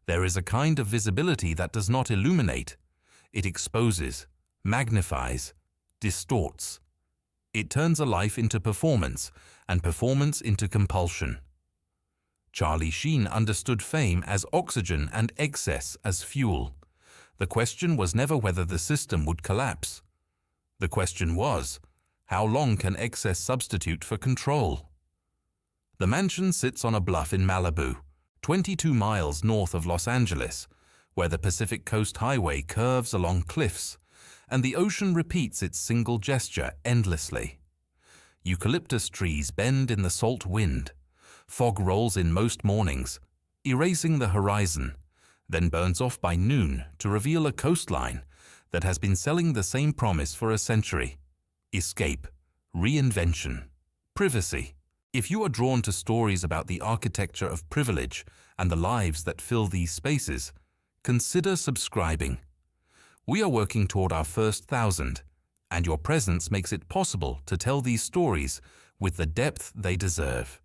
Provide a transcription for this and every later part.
There is a kind of visibility that does not illuminate. It exposes, magnifies, distorts. It turns a life into performance, and performance into compulsion. Charlie Sheen understood fame as oxygen and excess as fuel. The question was never whether the system would collapse. The question was, how long can excess substitute for control? The mansion sits on a bluff in Malibu, 22 miles north of Los Angeles, where the Pacific Coast Highway curves along cliffs, and the ocean repeats its single gesture endlessly. Eucalyptus trees bend in the salt wind. Fog rolls in most mornings, erasing the horizon, then burns off by noon to reveal a coastline that has been selling the same promise for a century: escape, reinvention, privacy. If you are drawn to stories about the architecture of privilege and the lives that fill these spaces, consider subscribing. We are working toward our first 1,000, and your presence makes it possible to tell these stories with the depth they deserve.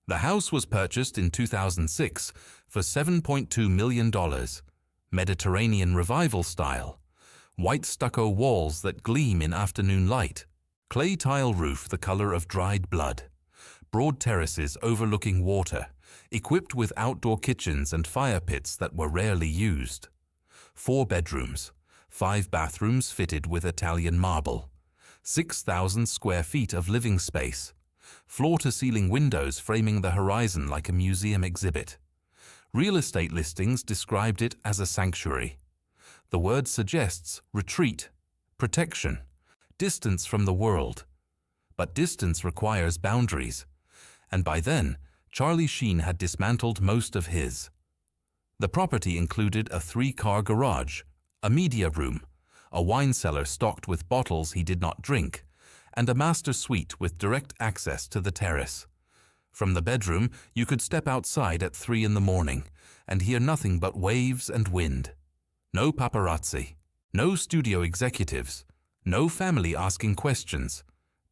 The house was purchased in 2006 for $7.2 million, Mediterranean Revival style, white stucco walls that gleam in afternoon light, clay tile roof the color of dried blood, broad terraces overlooking water, equipped with outdoor kitchens and fire pits that were rarely used. 4 bedrooms, 5 bathrooms fitted with Italian marble, 6,000 square feet of living space, floor-to-ceiling windows framing the horizon like a museum exhibit. Real estate listings described it as a sanctuary. The word suggests retreat, protection, distance from the world. But distance requires boundaries, and by then, Charlie Sheen had dismantled most of his. The property included a 3-car garage, a media room, a wine cellar stocked with bottles he did not drink, and a master suite with direct access to the terrace. From the bedroom, you could step outside at 3 in the morning and hear nothing but waves and wind. No paparazzi, no studio executives, no family asking questions,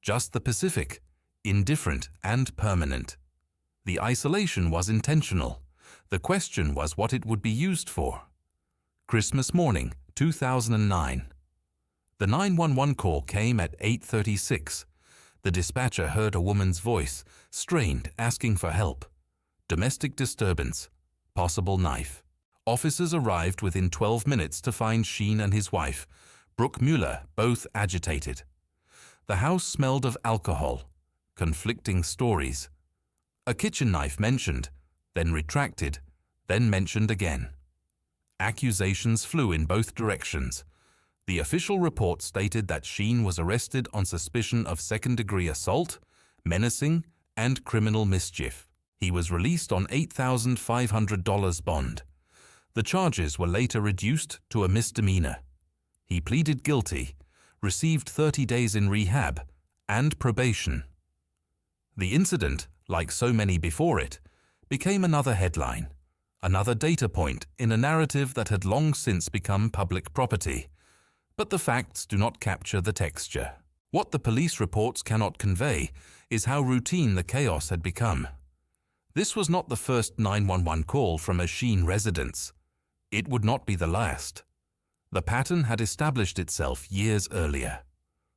just the Pacific, indifferent and permanent. The isolation was intentional. The question was what it would be used for. Christmas morning, 2009. The 911 call came at 8:36. The dispatcher heard a woman's voice, strained, asking for help. Domestic disturbance. Possible knife. Officers arrived within 12 minutes to find Sheen and his wife, Brooke Mueller, both agitated. The house smelled of alcohol. Conflicting stories. A kitchen knife mentioned, then retracted, then mentioned again. Accusations flew in both directions. The official report stated that Sheen was arrested on suspicion of second-degree assault, menacing, and criminal mischief. He was released on $8,500 bond. The charges were later reduced to a misdemeanor. He pleaded guilty, received 30 days in rehab, and probation. The incident, like so many before it, became another headline, another data point in a narrative that had long since become public property. But the facts do not capture the texture. What the police reports cannot convey is how routine the chaos had become. This was not the first 911 call from a Sheen residence. It would not be the last. The pattern had established itself years earlier.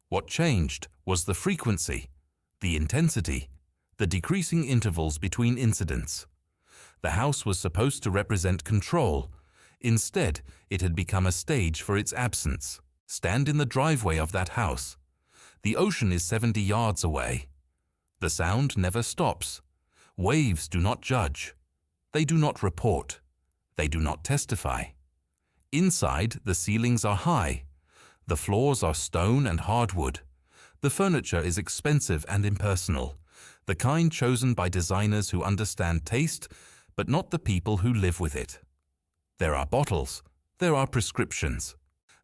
What changed was the frequency, the intensity, the decreasing intervals between incidents. The house was supposed to represent control. Instead, it had become a stage for its absence. Stand in the driveway of that house. The ocean is 70 yards away. The sound never stops. Waves do not judge. They do not report. They do not testify. Inside, the ceilings are high. The floors are stone and hardwood. The furniture is expensive and impersonal, the kind chosen by designers who understand taste, but not the people who live with it. There are bottles. There are prescriptions.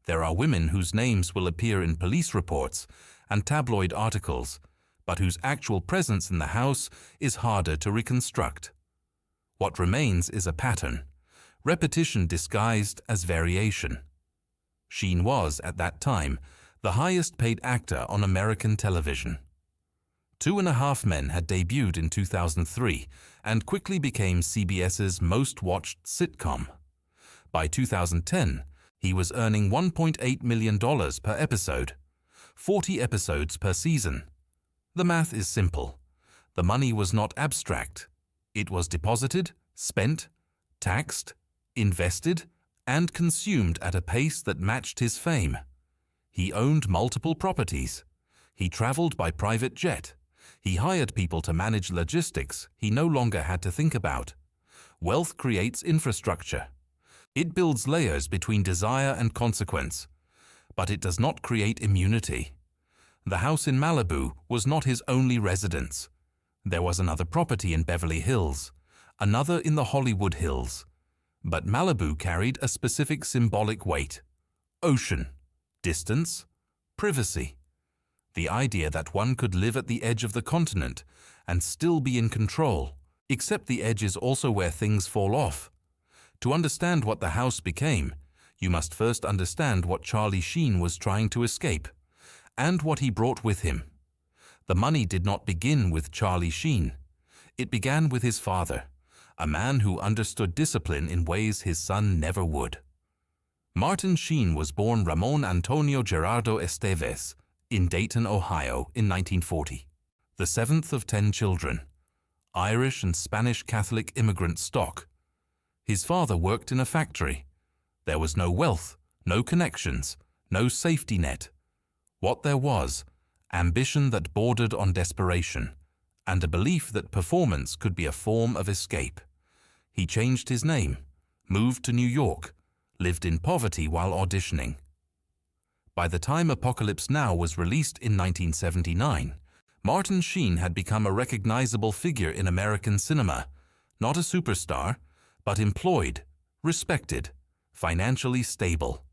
There are women whose names will appear in police reports and tabloid articles, but whose actual presence in the house is harder to reconstruct. What remains is a pattern, repetition disguised as variation. Sheen was, at that time, the highest-paid actor on American television. 2.5 Men had debuted in 2003 and quickly became CBS's most-watched sitcom. By 2010, he was earning $1.8 million per episode, 40 episodes per season. The math is simple. The money was not abstract. It was deposited, spent, taxed, invested, and consumed at a pace that matched his fame. He owned multiple properties. He traveled by private jet. He hired people to manage logistics he no longer had to think about. Wealth creates infrastructure. It builds layers between desire and consequence, but it does not create immunity. The house in Malibu was not his only residence. There was another property in Beverly Hills, another in the Hollywood Hills. But Malibu carried a specific symbolic weight: ocean, distance, privacy. The idea that one could live at the edge of the continent and still be in control, except the edge is also where things fall off. To understand what the house became, you must first understand what Charlie Sheen was trying to escape, and what he brought with him. The money did not begin with Charlie Sheen. It began with his father, a man who understood discipline in ways his son never would. Martin Sheen was born Ramon Antonio Gerardo Esteves in Dayton, Ohio in 1940, the seventh of 10 children, Irish and Spanish Catholic immigrant stock. His father worked in a factory. There was no wealth, no connections, no safety net. What there was, ambition that bordered on desperation, and a belief that performance could be a form of escape. He changed his name, moved to New York, lived in poverty while auditioning. By the time Apocalypse Now was released in 1979, Martin Sheen had become a recognizable figure in American cinema, not a superstar, but employed, respected, financially stable.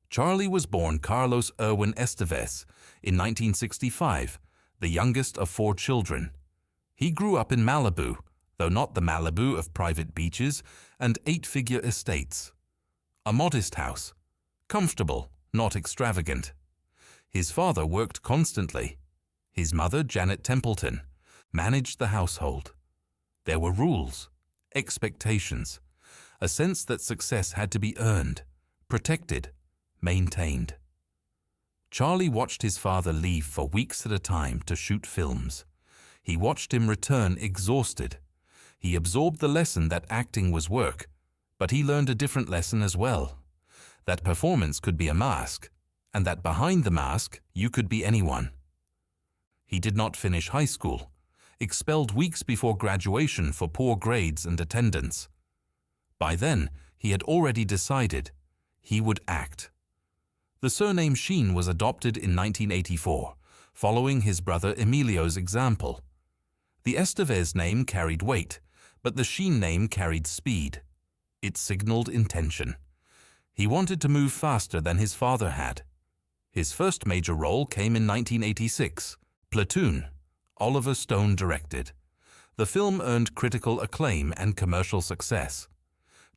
Charlie was born Carlos Erwin Esteves in 1965, the youngest of 4 children. He grew up in Malibu, though not the Malibu of private beaches and 8-figure estates. A modest house, comfortable, not extravagant. His father worked constantly. His mother, Janet Templeton, managed the household. There were rules, expectations, a sense that success had to be earned, protected, maintained. Charlie watched his father leave for weeks at a time to shoot films. He watched him return exhausted. He absorbed the lesson that acting was work, but he learned a different lesson as well: that performance could be a mask, and that behind the mask you could be anyone. He did not finish high school, expelled weeks before graduation for poor grades and attendance. By then, he had already decided he would act. The surname Sheen was adopted in 1984, following his brother Emilio's example. The Esteves name carried weight, but the Sheen name carried speed. It signaled intention. He wanted to move faster than his father had. His first major role came in 1986, Platoon. Oliver Stone directed. The film earned critical acclaim and commercial success.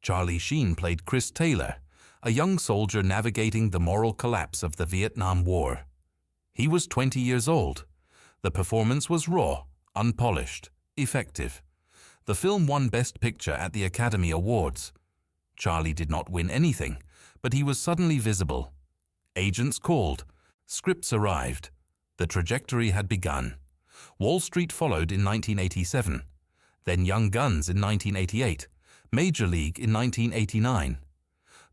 Charlie Sheen played Chris Taylor, a young soldier navigating the moral collapse of the Vietnam War. He was 20 years old. The performance was raw, unpolished, effective. The film won Best Picture at the Academy Awards. Charlie did not win anything, but he was suddenly visible. Agents called. Scripts arrived. The trajectory had begun. Wall Street followed in 1987, then Young Guns in 1988, Major League in 1989.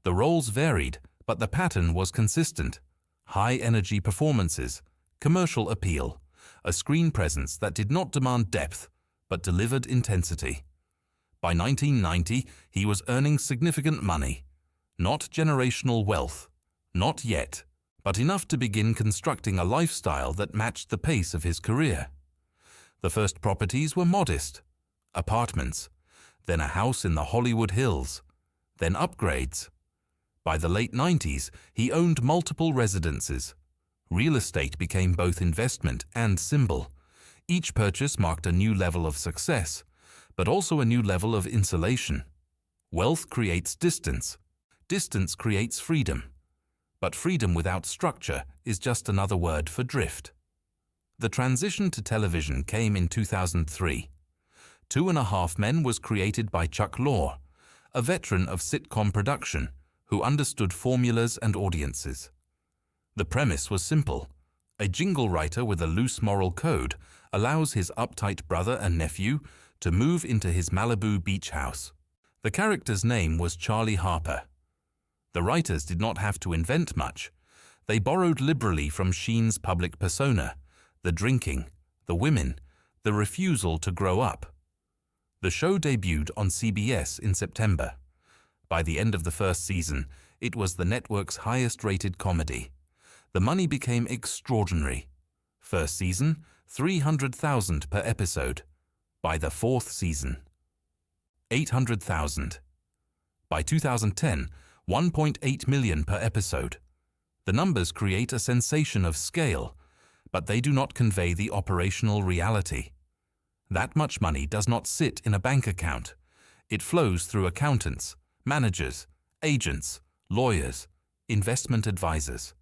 The roles varied, but the pattern was consistent: high-energy performances, commercial appeal, a screen presence that did not demand depth, but delivered intensity. By 1990, he was earning significant money. Not generational wealth, not yet, but enough to begin constructing a lifestyle that matched the pace of his career. The first properties were modest: apartments, then a house in the Hollywood Hills, then upgrades. By the late 90s, he owned multiple residences. Real estate became both investment and symbol. Each purchase marked a new level of success, but also a new level of insulation. Wealth creates distance. Distance creates freedom. But freedom without structure is just another word for drift. The transition to television came in 2003. Two and a Half Men was created by Chuck Lorre, a veteran of sitcom production who understood formulas and audiences. The premise was simple. A jingle writer with a loose moral code allows his uptight brother and nephew to move into his Malibu beach house. The character's name was Charlie Harper. The writers did not have to invent much. They borrowed liberally from Sheen's public persona, the drinking, the women, the refusal to grow up. The show debuted on CBS in September. By the end of the first season, it was the network's highest-rated comedy. The money became extraordinary. First season, $300,000 per episode. By the fourth season, $800,000. By 2010, $1.8 million per episode. The numbers create a sensation of scale, but they do not convey the operational reality. That much money does not sit in a bank account. It flows through accountants, managers, agents, lawyers, investment advisors.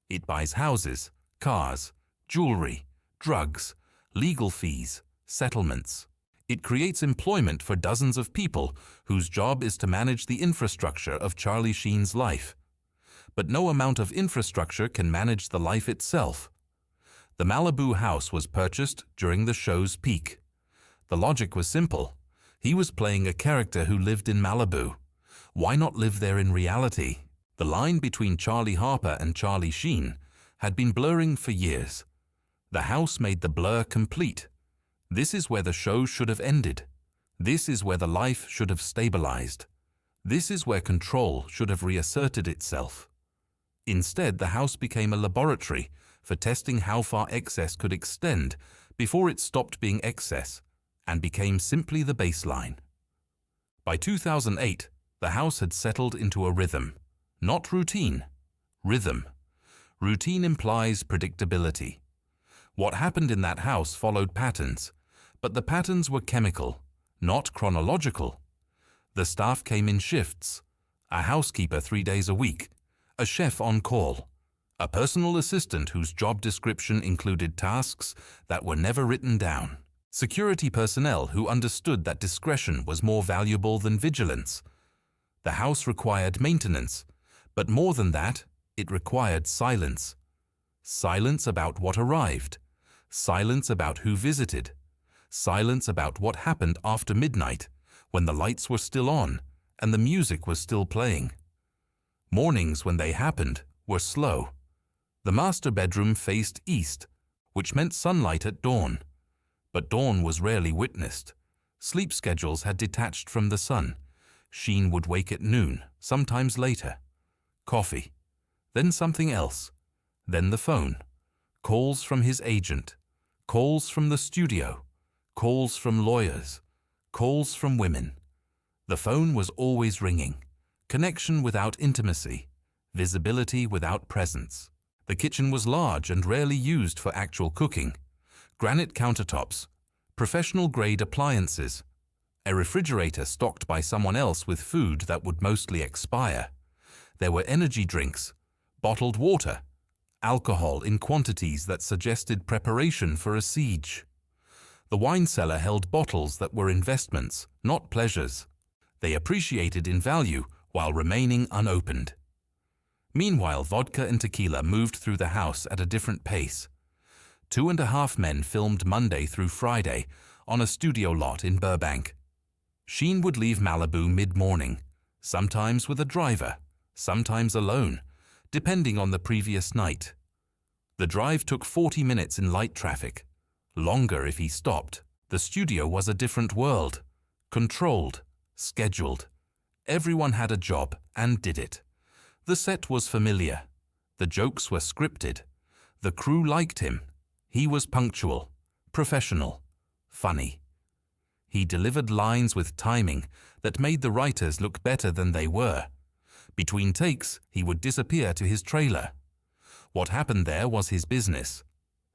It buys houses, cars, jewelry, drugs, legal fees, settlements. It creates employment for dozens of people whose job is to manage the infrastructure of Charlie Sheen's life. But no amount of infrastructure can manage the life itself. The Malibu house was purchased during the show's peak. The logic was simple. He was playing a character who lived in Malibu. Why not live there in reality? The line between Charlie Harper and Charlie Sheen had been blurring for years. The house made the blur complete. This is where the show should have ended. This is where the life should have stabilized. This is where control should have reasserted itself. Instead, the house became a laboratory for testing how far excess could extend before it stopped being excess and became simply the baseline. By 2008, the house had settled into a rhythm. Not routine, rhythm. Routine implies predictability. What happened in that house followed patterns, but the patterns were chemical, not chronological. The staff came in shifts, a housekeeper 3 days a week, a chef on call, a personal assistant whose job description included tasks that were never written down, security personnel who understood that discretion was more valuable than vigilance. The house required maintenance, but more than that, it required silence. Silence about what arrived, silence about who visited, silence about what happened after midnight when the lights were still on and the music was still playing. Mornings when they happened were slow. The master bedroom faced east, which meant sunlight at dawn. But dawn was rarely witnessed. Sleep schedules had detached from the sun. Sheen would wake at noon, sometimes later. Coffee, then something else, then the phone. Calls from his agent, calls from the studio, calls from lawyers, calls from women. The phone was always ringing. Connection without intimacy, visibility without presence. The kitchen was large and rarely used for actual cooking. Granite countertops, professional-grade appliances, a refrigerator stocked by someone else with food that would mostly expire. There were energy drinks, bottled water, alcohol in quantities that suggested preparation for a siege. The wine cellar held bottles that were investments, not pleasures. They appreciated in value while remaining unopened. Meanwhile, vodka and tequila moved through the house at a different pace. 2.5 Men filmed Monday through Friday on a studio lot in Burbank. Sheen would leave Malibu mid-morning, sometimes with a driver, sometimes alone, depending on the previous night. The drive took 40 minutes in light traffic, longer if he stopped. The studio was a different world, controlled, scheduled. Everyone had a job and did it. The set was familiar. The jokes were scripted. The crew liked him. He was punctual, professional, funny. He delivered lines with timing that made the writers look better than they were. Between takes, he would disappear to his trailer. What happened there was his business.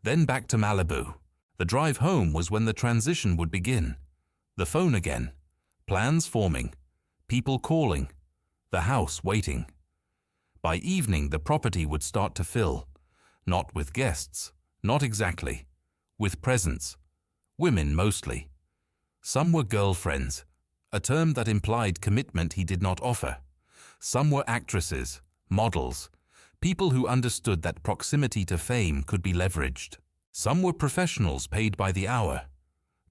Then back to Malibu. The drive home was when the transition would begin. The phone again. Plans forming. People calling. The house waiting. By evening, the property would start to fill. Not with guests. Not exactly. With presents. Women mostly. Some were girlfriends, a term that implied commitment he did not offer. Some were actresses, models, people who understood that proximity to fame could be leveraged. Some were professionals paid by the hour.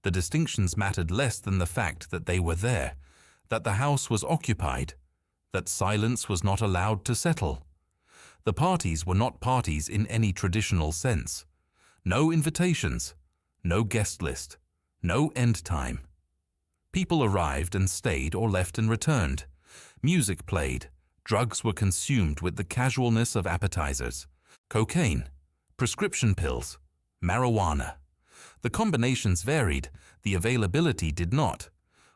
The distinctions mattered less than the fact that they were there, that the house was occupied, that silence was not allowed to settle. The parties were not parties in any traditional sense. No invitations, no guest list, no end time. People arrived and stayed or left and returned. Music played. Drugs were consumed with the casualness of appetizers. Cocaine, prescription pills, marijuana. The combinations varied, the availability did not.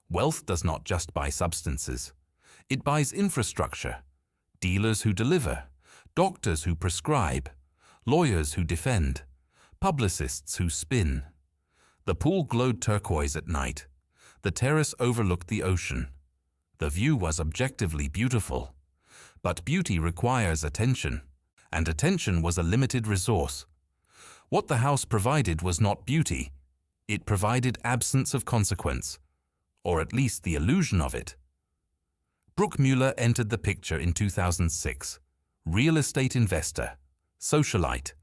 Wealth does not just buy substances. It buys infrastructure, dealers who deliver, doctors who prescribe, lawyers who defend, publicists who spin. The pool glowed turquoise at night. The terrace overlooked the ocean. The view was objectively beautiful. But beauty requires attention, and attention was a limited resource. What the house provided was not beauty. It provided absence of consequence, or at least the illusion of it. Brooke Mueller entered the picture in 2006. Real estate investor, socialite,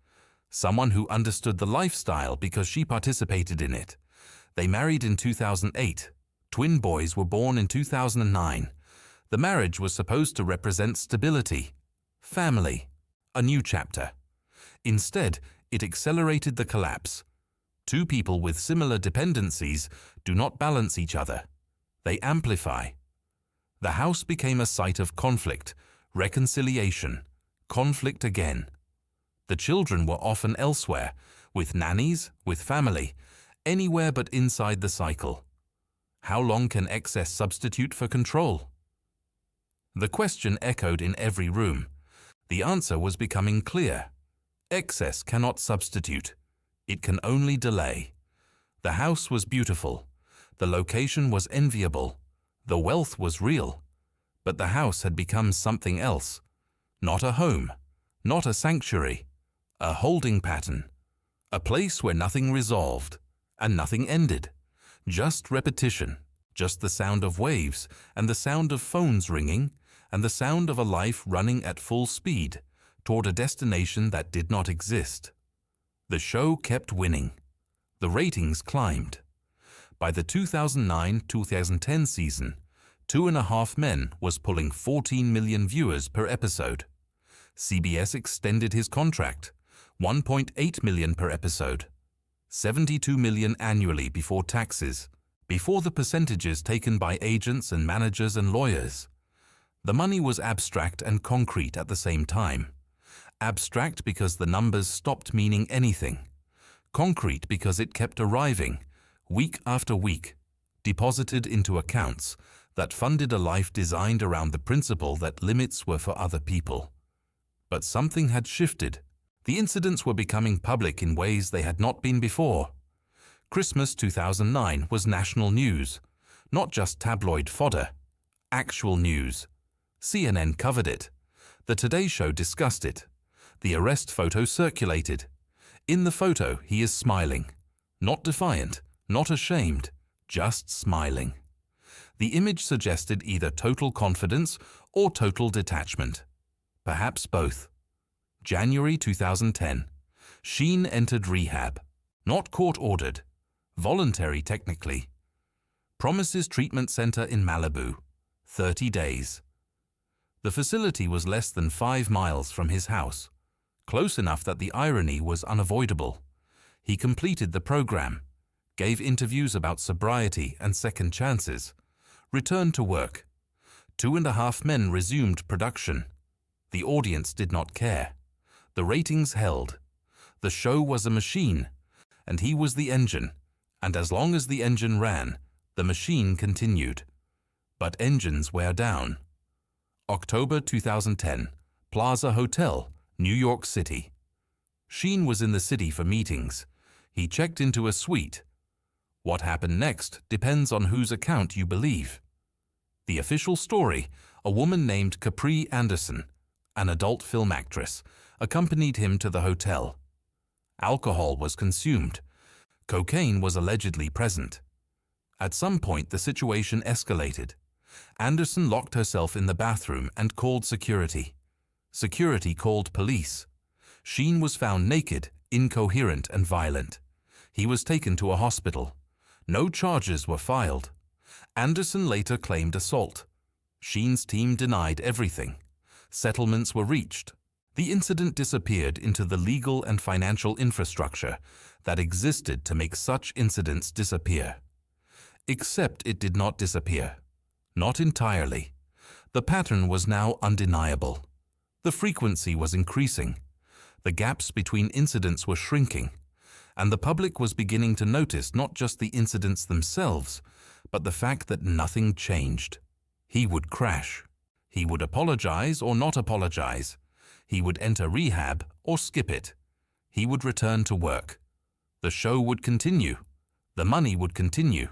someone who understood the lifestyle because she participated in it. They married in 2008. Twin boys were born in 2009. The marriage was supposed to represent stability, family, a new chapter. Instead, it accelerated the collapse. Two people with similar dependencies do not balance each other. They amplify. The house became a site of conflict, reconciliation, conflict again. The children were often elsewhere, with nannies, with family, anywhere but inside the cycle. How long can excess substitute for control? The question echoed in every room. The answer was becoming clear. Excess cannot substitute. It can only delay. The house was beautiful. The location was enviable. The wealth was real. But the house had become something else. Not a home, not a sanctuary, a holding pattern. A place where nothing resolved and nothing ended. Just repetition, just the sound of waves and the sound of phones ringing and the sound of a life running at full speed toward a destination that did not exist. The show kept winning. The ratings climbed. By the 2009-2010 season, 2.5 Men was pulling 14 million viewers per episode. CBS extended his contract, 1.8 million per episode, 72 million annually before taxes, before the percentages taken by agents and managers and lawyers. The money was abstract and concrete at the same time. Abstract because the numbers stopped meaning anything. Concrete because it kept arriving, week after week, deposited into accounts that funded a life designed around the principle that limits were for other people. But something had shifted. The incidents were becoming public in ways they had not been before. Christmas 2009 was national news, not just tabloid fodder, actual news. CNN covered it. The Today Show discussed it. The arrest photo circulated. In the photo, he is smiling. Not defiant, not ashamed, just smiling. The image suggested either total confidence or total detachment. Perhaps both. January 2010. Sheen entered rehab. Not court-ordered. Voluntary, technically. Promises Treatment Center in Malibu. 30 days. The facility was less than 5 miles from his house. Close enough that the irony was unavoidable. He completed the program, gave interviews about sobriety and second chances, returned to work. 2.5 Men resumed production. The audience did not care. The ratings held. The show was a machine, and he was the engine, and as long as the engine ran, the machine continued. But engines wear down. October 2010, Plaza Hotel, New York City. Sheen was in the city for meetings. He checked into a suite. What happened next depends on whose account you believe. The official story, a woman named Capri Anderson, an adult film actress, accompanied him to the hotel. Alcohol was consumed. Cocaine was allegedly present. At some point, the situation escalated. Anderson locked herself in the bathroom and called security. Security called police. Sheen was found naked, incoherent, and violent. He was taken to a hospital. No charges were filed. Anderson later claimed assault. Sheen's team denied everything. Settlements were reached. The incident disappeared into the legal and financial infrastructure that existed to make such incidents disappear. Except it did not disappear. Not entirely. The pattern was now undeniable. The frequency was increasing. The gaps between incidents were shrinking, and the public was beginning to notice not just the incidents themselves, but the fact that nothing changed. He would crash. He would apologize or not apologize. He would enter rehab or skip it. He would return to work. The show would continue. The money would continue.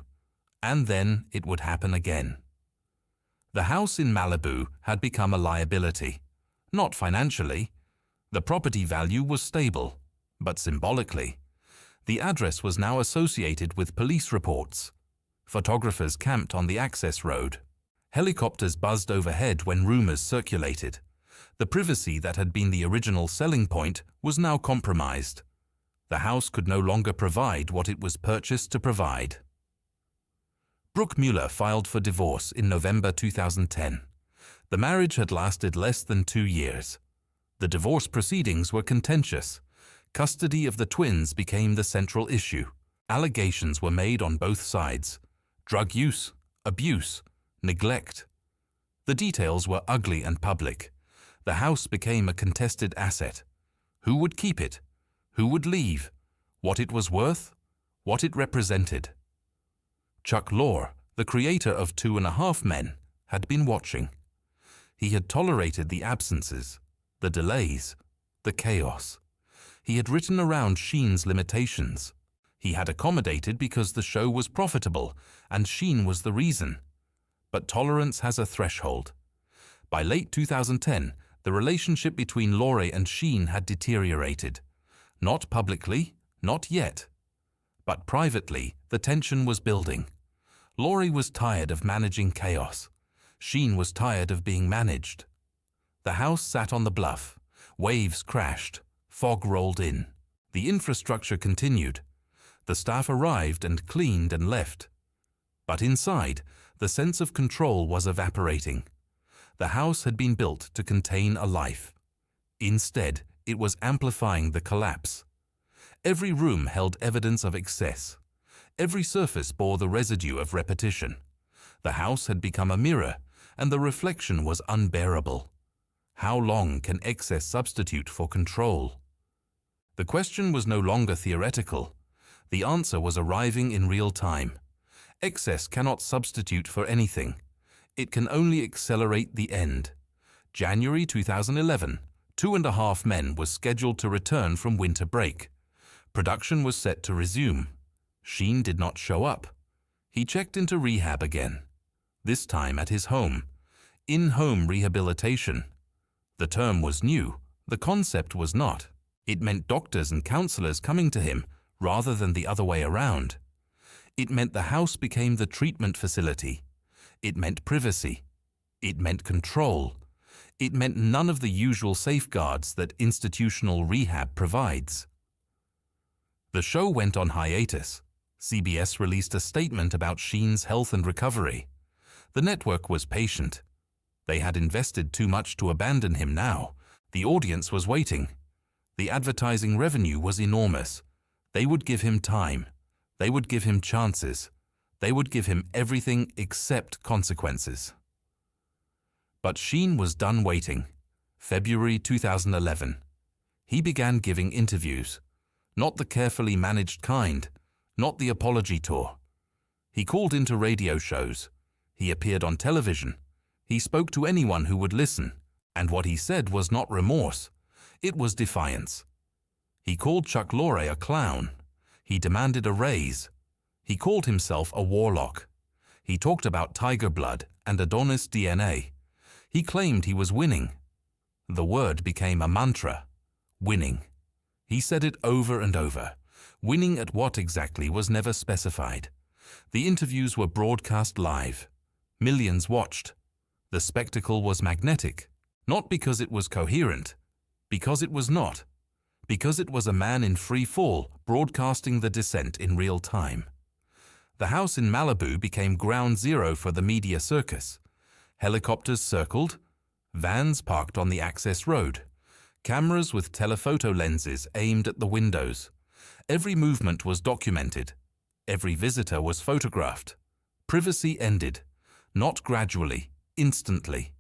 And then it would happen again. The house in Malibu had become a liability. Not financially. The property value was stable, but symbolically. The address was now associated with police reports. Photographers camped on the access road. Helicopters buzzed overhead when rumors circulated. The privacy that had been the original selling point was now compromised. The house could no longer provide what it was purchased to provide. Brooke Mueller filed for divorce in November 2010. The marriage had lasted less than 2 years. The divorce proceedings were contentious. Custody of the twins became the central issue. Allegations were made on both sides. Drug use, abuse, neglect. The details were ugly and public. The house became a contested asset. Who would keep it? Who would leave? What it was worth? What it represented? Chuck Lorre, the creator of 2.5 Men, had been watching. He had tolerated the absences, the delays, the chaos. He had written around Sheen's limitations. He had accommodated because the show was profitable and Sheen was the reason. But tolerance has a threshold. By late 2010, the relationship between Lorre and Sheen had deteriorated. Not publicly, not yet. But privately, the tension was building. Lorre was tired of managing chaos. Sheen was tired of being managed. The house sat on the bluff. Waves crashed. Fog rolled in. The infrastructure continued. The staff arrived and cleaned and left. But inside, the sense of control was evaporating. The house had been built to contain a life. Instead, it was amplifying the collapse. Every room held evidence of excess. Every surface bore the residue of repetition. The house had become a mirror, and the reflection was unbearable. How long can excess substitute for control? The question was no longer theoretical. The answer was arriving in real time. Excess cannot substitute for anything. It can only accelerate the end. January 2011, 2.5 Men was scheduled to return from winter break. Production was set to resume. Sheen did not show up. He checked into rehab again, this time at his home. In-home rehabilitation. The term was new. The concept was not. It meant doctors and counselors coming to him rather than the other way around. It meant the house became the treatment facility. It meant privacy. It meant control. It meant none of the usual safeguards that institutional rehab provides. The show went on hiatus. CBS released a statement about Sheen's health and recovery. The network was patient. They had invested too much to abandon him now. The audience was waiting. The advertising revenue was enormous. They would give him time. They would give him chances. They would give him everything except consequences. But Sheen was done waiting. February 2011. He began giving interviews. Not the carefully managed kind. Not the apology tour. He called into radio shows. He appeared on television. He spoke to anyone who would listen. And what he said was not remorse. It was defiance. He called Chuck Lorre a clown. He demanded a raise. He called himself a warlock. He talked about tiger blood and Adonis DNA. He claimed he was winning. The word became a mantra. Winning. He said it over and over. Winning at what exactly was never specified. The interviews were broadcast live. Millions watched. The spectacle was magnetic, not because it was coherent, because it was not, because it was a man in free fall broadcasting the descent in real time. The house in Malibu became ground zero for the media circus. Helicopters circled, vans parked on the access road, cameras with telephoto lenses aimed at the windows. Every movement was documented. Every visitor was photographed. Privacy ended, not gradually, instantly.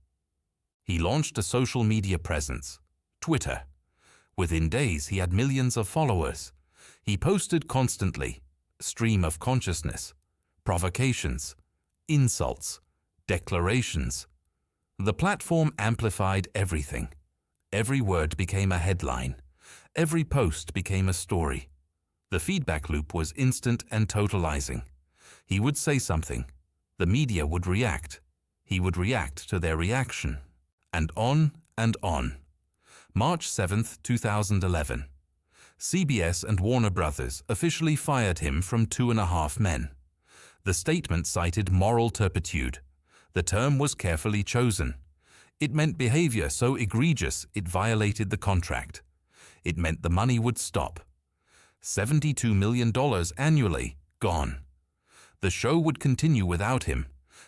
He launched a social media presence, Twitter. Within days, he had millions of followers. He posted constantly, stream of consciousness, provocations, insults, declarations. The platform amplified everything. Every word became a headline. Every post became a story. The feedback loop was instant and totalizing. He would say something. The media would react. He would react to their reaction. And on and on. March 7, 2011. CBS and Warner Brothers officially fired him from 2.5 Men. The statement cited moral turpitude. The term was carefully chosen. It meant behavior so egregious it violated the contract. It meant the money would stop. $72 million annually, gone. The show would continue without him.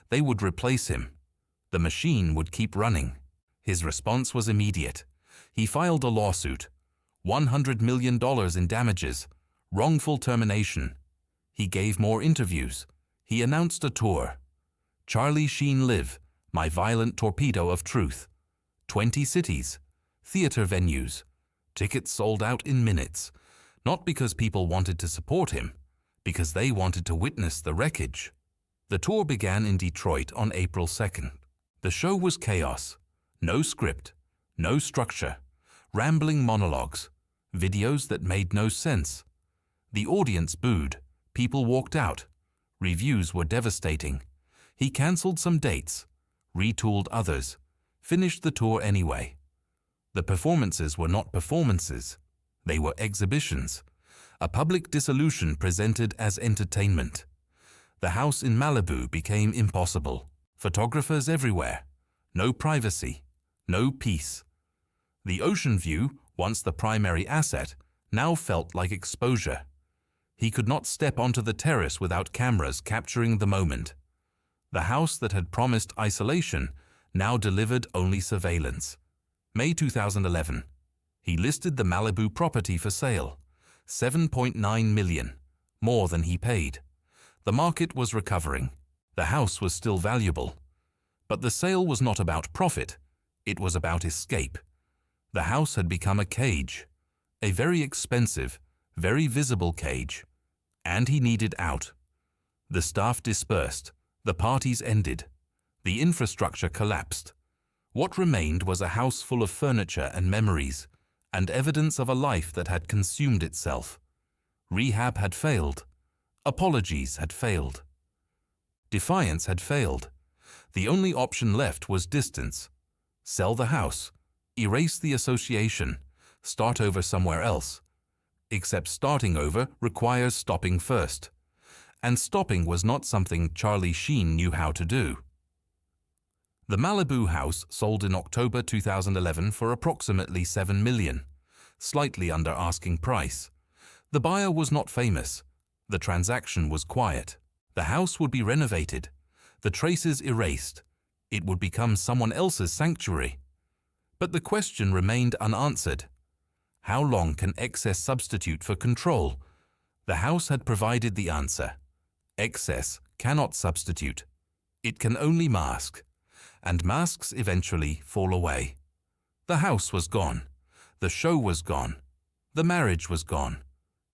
They would replace him. The machine would keep running. His response was immediate. He filed a lawsuit. $100 million in damages. Wrongful termination. He gave more interviews. He announced a tour. Charlie Sheen Live, My Violent Torpedo of Truth. 20 cities. Theater venues. Tickets sold out in minutes. Not because people wanted to support him, because they wanted to witness the wreckage. The tour began in Detroit on April 2nd. The show was chaos. No script, no structure, rambling monologues, videos that made no sense. The audience booed. People walked out. Reviews were devastating. He cancelled some dates, retooled others, finished the tour anyway. The performances were not performances. They were exhibitions. A public dissolution presented as entertainment. The house in Malibu became impossible. Photographers everywhere. No privacy. No peace. The ocean view, once the primary asset, now felt like exposure. He could not step onto the terrace without cameras capturing the moment. The house that had promised isolation now delivered only surveillance. May 2011. He listed the Malibu property for sale. $7.9 million, more than he paid. The market was recovering. The house was still valuable. But the sale was not about profit. It was about escape. The house had become a cage. A very expensive, very visible cage. And he needed out. The staff dispersed. The parties ended. The infrastructure collapsed. What remained was a house full of furniture and memories, and evidence of a life that had consumed itself. Rehab had failed. Apologies had failed. Defiance had failed. The only option left was distance. Sell the house. Erase the association. Start over somewhere else. Except starting over requires stopping first. And stopping was not something Charlie Sheen knew how to do. The Malibu house sold in October 2011 for approximately $7 million, slightly under asking price. The buyer was not famous. The transaction was quiet. The house would be renovated. The traces erased. It would become someone else's sanctuary. But the question remained unanswered. How long can excess substitute for control? The house had provided the answer. Excess cannot substitute. It can only mask. And masks eventually fall away. The house was gone. The show was gone. The marriage was gone.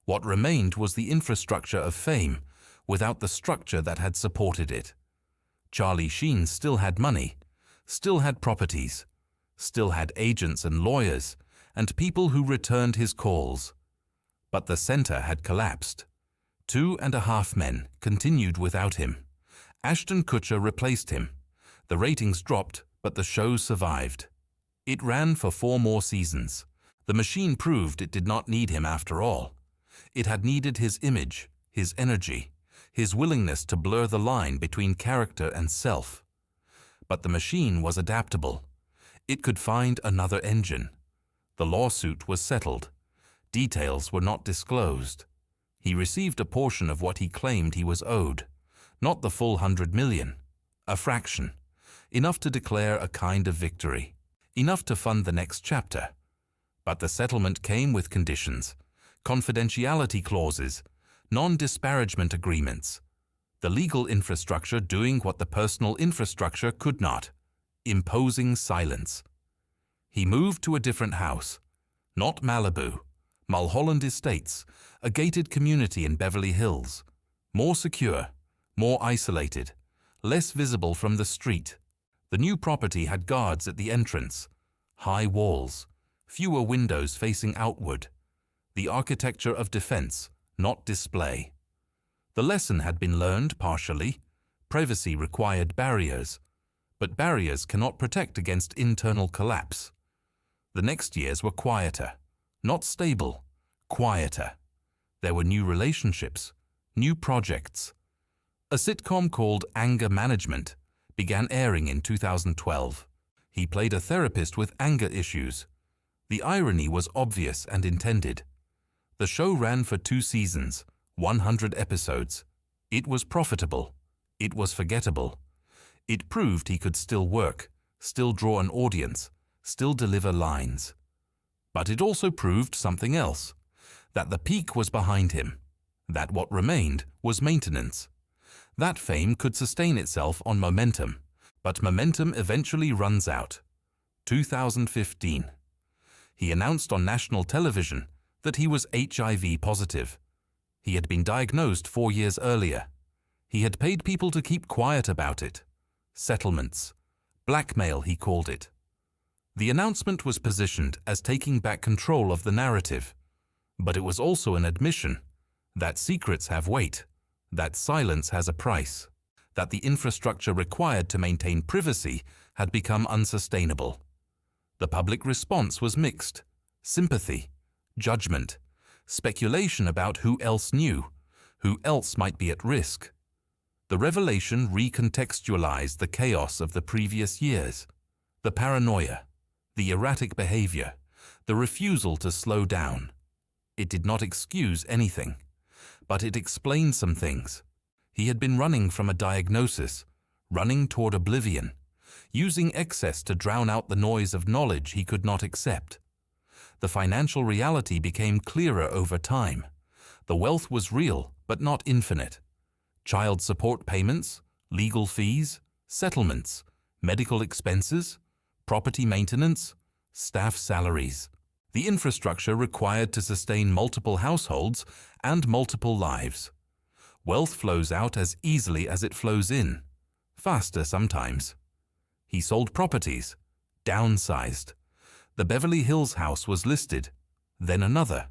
What remained was the infrastructure of fame, without the structure that had supported it. Charlie Sheen still had money, still had properties, still had agents and lawyers, and people who returned his calls. But the center had collapsed. 2.5 Men continued without him. Ashton Kutcher replaced him. The ratings dropped, but the show survived. It ran for 4 more seasons. The machine proved it did not need him after all. It had needed his image, his energy, his willingness to blur the line between character and self. But the machine was adaptable. It could find another engine. The lawsuit was settled. Details were not disclosed. He received a portion of what he claimed he was owed, not the full 100 million, a fraction, enough to declare a kind of victory, enough to fund the next chapter. But the settlement came with conditions, confidentiality clauses, non-disparagement agreements, the legal infrastructure doing what the personal infrastructure could not, imposing silence. He moved to a different house, not Malibu, Mulholland Estates, a gated community in Beverly Hills, more secure, more isolated, less visible from the street. The new property had guards at the entrance, high walls, fewer windows facing outward, the architecture of defense, not display. The lesson had been learned partially. Privacy required barriers, but barriers cannot protect against internal collapse. The next years were quieter, not stable, quieter. There were new relationships, new projects. A sitcom called Anger Management began airing in 2012. He played a therapist with anger issues. The irony was obvious and intended. The show ran for 2 seasons, 100 episodes. It was profitable. It was forgettable. It proved he could still work, still draw an audience, still deliver lines. But it also proved something else, that the peak was behind him, that what remained was maintenance. That fame could sustain itself on momentum, but momentum eventually runs out. 2015. He announced on national television that he was HIV positive. He had been diagnosed 4 years earlier. He had paid people to keep quiet about it. Settlements. Blackmail, he called it. The announcement was positioned as taking back control of the narrative, but it was also an admission that secrets have weight, that silence has a price, that the infrastructure required to maintain privacy had become unsustainable. The public response was mixed: sympathy, judgment, speculation about who else knew, who else might be at risk. The revelation recontextualized the chaos of the previous years, the paranoia, the erratic behavior, the refusal to slow down. It did not excuse anything, but it explained some things. He had been running from a diagnosis, running toward oblivion, using excess to drown out the noise of knowledge he could not accept. The financial reality became clearer over time. The wealth was real, but not infinite. Child support payments, legal fees, settlements, medical expenses, property maintenance, staff salaries. The infrastructure required to sustain multiple households and multiple lives. Wealth flows out as easily as it flows in, faster sometimes. He sold properties, downsized. The Beverly Hills house was listed, then another.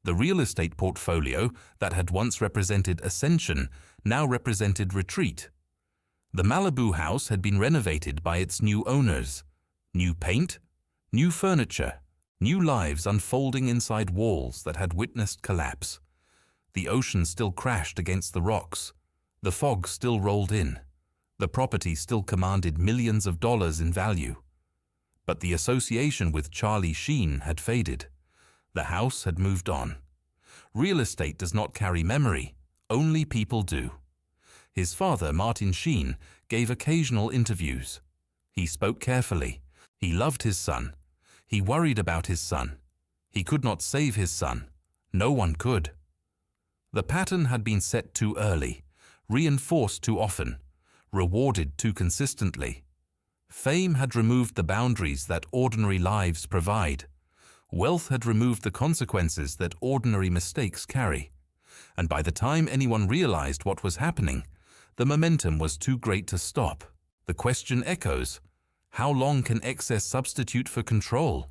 The real estate portfolio that had once represented ascension now represented retreat. The Malibu house had been renovated by its new owners. New paint, new furniture, new lives unfolding inside walls that had witnessed collapse. The ocean still crashed against the rocks. The fog still rolled in. The property still commanded millions of dollars in value. But the association with Charlie Sheen had faded. The house had moved on. Real estate does not carry memory, only people do. His father, Martin Sheen, gave occasional interviews. He spoke carefully. He loved his son. He worried about his son. He could not save his son. No one could. The pattern had been set too early, reinforced too often, rewarded too consistently. Fame had removed the boundaries that ordinary lives provide. Wealth had removed the consequences that ordinary mistakes carry. And by the time anyone realized what was happening, the momentum was too great to stop. The question echoes: how long can excess substitute for control?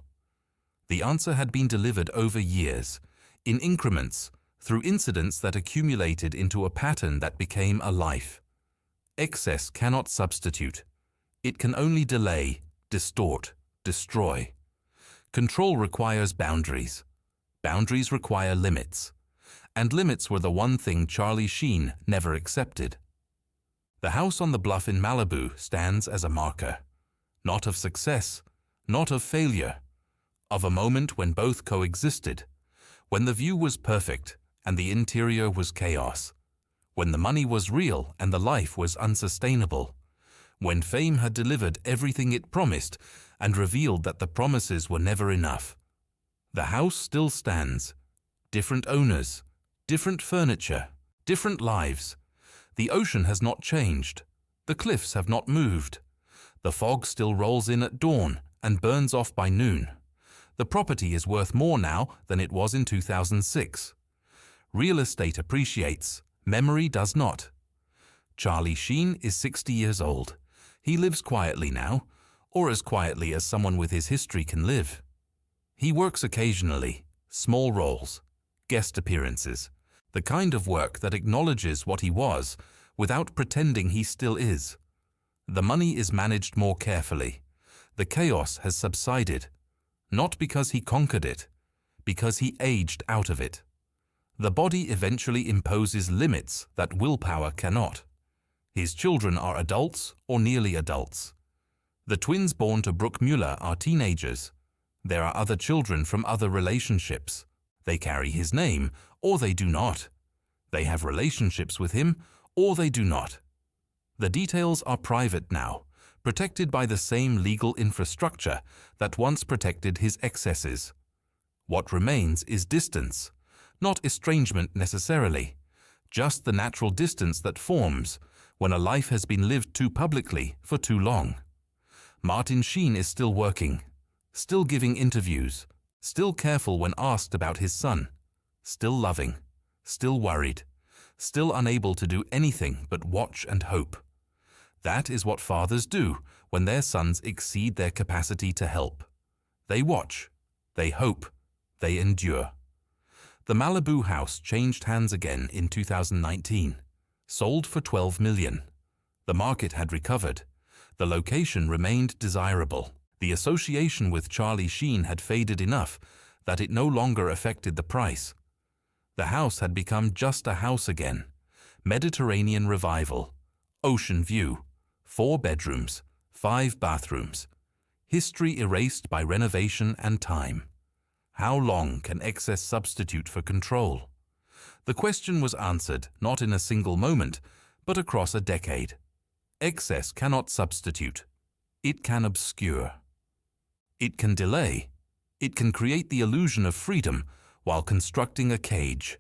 The answer had been delivered over years, in increments, through incidents that accumulated into a pattern that became a life. Excess cannot substitute. It can only delay, distort, destroy. Control requires boundaries. Boundaries require limits. And limits were the one thing Charlie Sheen never accepted. The house on the bluff in Malibu stands as a marker, not of success, not of failure, of a moment when both coexisted, when the view was perfect and the interior was chaos, when the money was real and the life was unsustainable, when fame had delivered everything it promised and revealed that the promises were never enough. The house still stands. Different owners, different furniture, different lives. The ocean has not changed. The cliffs have not moved. The fog still rolls in at dawn and burns off by noon. The property is worth more now than it was in 2006. Real estate appreciates. Memory does not. Charlie Sheen is 60 years old. He lives quietly now, or as quietly as someone with his history can live. He works occasionally, small roles, guest appearances, the kind of work that acknowledges what he was without pretending he still is. The money is managed more carefully. The chaos has subsided, not because he conquered it, because he aged out of it. The body eventually imposes limits that willpower cannot. His children are adults or nearly adults. The twins born to Brooke Mueller are teenagers. There are other children from other relationships. They carry his name, or they do not. They have relationships with him, or they do not. The details are private now, protected by the same legal infrastructure that once protected his excesses. What remains is distance, not estrangement necessarily, just the natural distance that forms when a life has been lived too publicly for too long. Martin Sheen is still working, still giving interviews, still careful when asked about his son, still loving, still worried, still unable to do anything but watch and hope. That is what fathers do when their sons exceed their capacity to help. They watch, they hope, they endure. The Malibu house changed hands again in 2019, sold for $12 million. The market had recovered. The location remained desirable. The association with Charlie Sheen had faded enough that it no longer affected the price. The house had become just a house again. Mediterranean revival, ocean view, 4 bedrooms, 5 bathrooms. History erased by renovation and time. How long can excess substitute for control? The question was answered not in a single moment, but across a decade. Excess cannot substitute. It can obscure. It can delay. It can create the illusion of freedom while constructing a cage.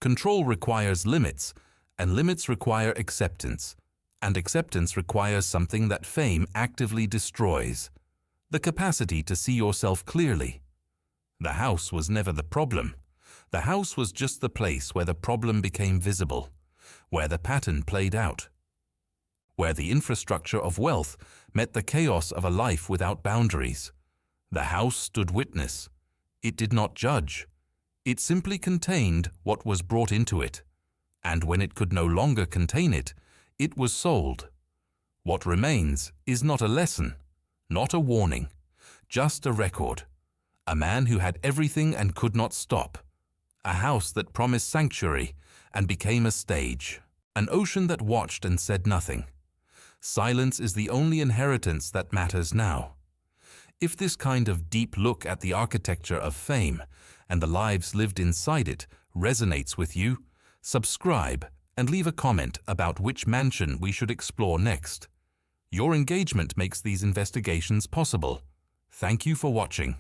Control requires limits, and limits require acceptance, and acceptance requires something that fame actively destroys: the capacity to see yourself clearly. The house was never the problem. The house was just the place where the problem became visible, where the pattern played out, where the infrastructure of wealth met the chaos of a life without boundaries. The house stood witness. It did not judge. It simply contained what was brought into it, and when it could no longer contain it, it was sold. What remains is not a lesson, not a warning, just a record. A man who had everything and could not stop. A house that promised sanctuary and became a stage. An ocean that watched and said nothing. Silence is the only inheritance that matters now. If this kind of deep look at the architecture of fame and the lives lived inside it resonates with you, subscribe and leave a comment about which mansion we should explore next. Your engagement makes these investigations possible. Thank you for watching.